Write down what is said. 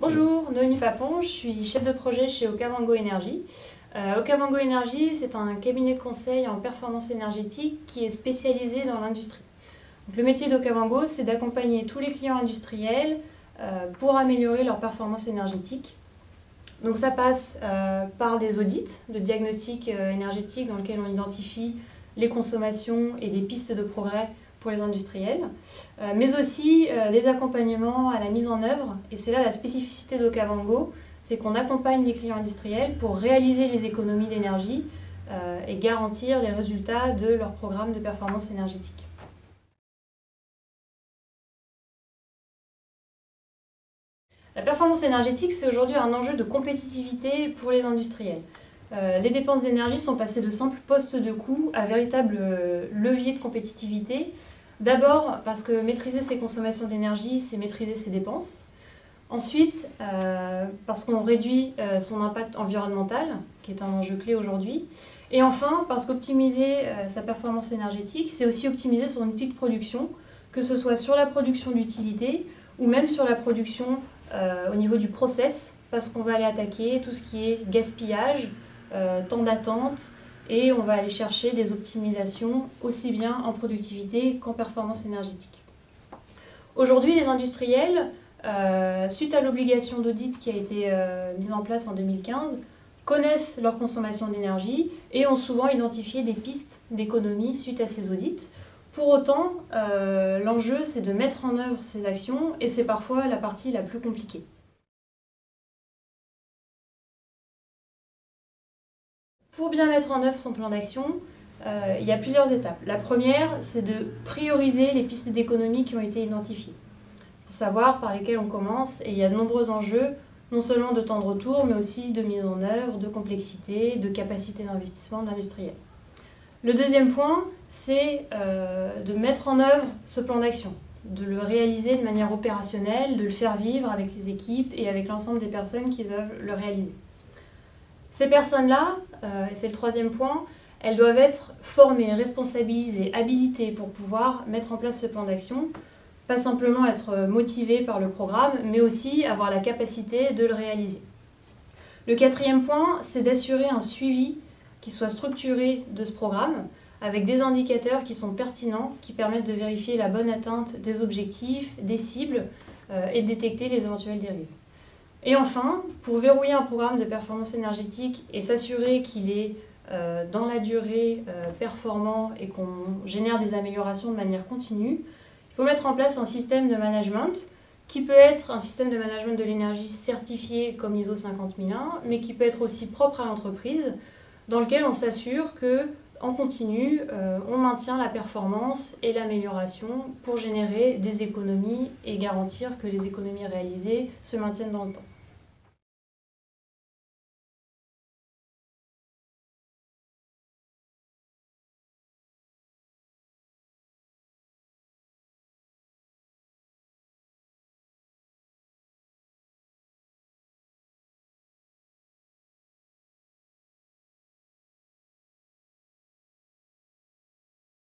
Bonjour, Noémie Papon, je suis chef de projet chez Okavango Énergie. Okavango Énergie, c'est un cabinet de conseil en performance énergétique qui est spécialisé dans l'industrie. Le métier d'Okavango, c'est d'accompagner tous les clients industriels pour améliorer leur performance énergétique. Donc ça passe par des audits de diagnostic énergétique dans lesquels on identifie les consommations et des pistes de progrès pour les industriels, mais aussi des accompagnements à la mise en œuvre. Et c'est là la spécificité d'Okavango, c'est qu'on accompagne les clients industriels pour réaliser les économies d'énergie et garantir les résultats de leur programme de performance énergétique. La performance énergétique, c'est aujourd'hui un enjeu de compétitivité pour les industriels. Les dépenses d'énergie sont passées de simples postes de coût à véritables leviers de compétitivité. D'abord parce que maîtriser ses consommations d'énergie, c'est maîtriser ses dépenses. Ensuite, parce qu'on réduit son impact environnemental, qui est un enjeu clé aujourd'hui. Et enfin, parce qu'optimiser sa performance énergétique, c'est aussi optimiser son outil de production, que ce soit sur la production d'utilité ou même sur la production au niveau du process, parce qu'on va aller attaquer tout ce qui est gaspillage, temps d'attente, et on va aller chercher des optimisations aussi bien en productivité qu'en performance énergétique. Aujourd'hui, les industriels, suite à l'obligation d'audit qui a été mise en place en 2015, connaissent leur consommation d'énergie et ont souvent identifié des pistes d'économie suite à ces audits. Pour autant, l'enjeu, c'est de mettre en œuvre ces actions et c'est parfois la partie la plus compliquée. Pour bien mettre en œuvre son plan d'action, il y a plusieurs étapes. La première, c'est de prioriser les pistes d'économie qui ont été identifiées. Il faut savoir par lesquelles on commence et il y a de nombreux enjeux, non seulement de temps de retour, mais aussi de mise en œuvre, de complexité, de capacité d'investissement de l'industriel. Le deuxième point, c'est de mettre en œuvre ce plan d'action, de le réaliser de manière opérationnelle, de le faire vivre avec les équipes et avec l'ensemble des personnes qui doivent le réaliser. Ces personnes-là, et c'est le troisième point, elles doivent être formées, responsabilisées, habilitées pour pouvoir mettre en place ce plan d'action, pas simplement être motivées par le programme, mais aussi avoir la capacité de le réaliser. Le quatrième point, c'est d'assurer un suivi qui soit structuré de ce programme, avec des indicateurs qui sont pertinents, qui permettent de vérifier la bonne atteinte des objectifs, des cibles, et de détecter les éventuelles dérives. Et enfin, pour verrouiller un programme de performance énergétique et s'assurer qu'il est dans la durée performant et qu'on génère des améliorations de manière continue, il faut mettre en place un système de management qui peut être un système de management de l'énergie certifié comme ISO 50001, mais qui peut être aussi propre à l'entreprise, dans lequel on s'assure qu'en continu, on maintient la performance et l'amélioration pour générer des économies et garantir que les économies réalisées se maintiennent dans le temps.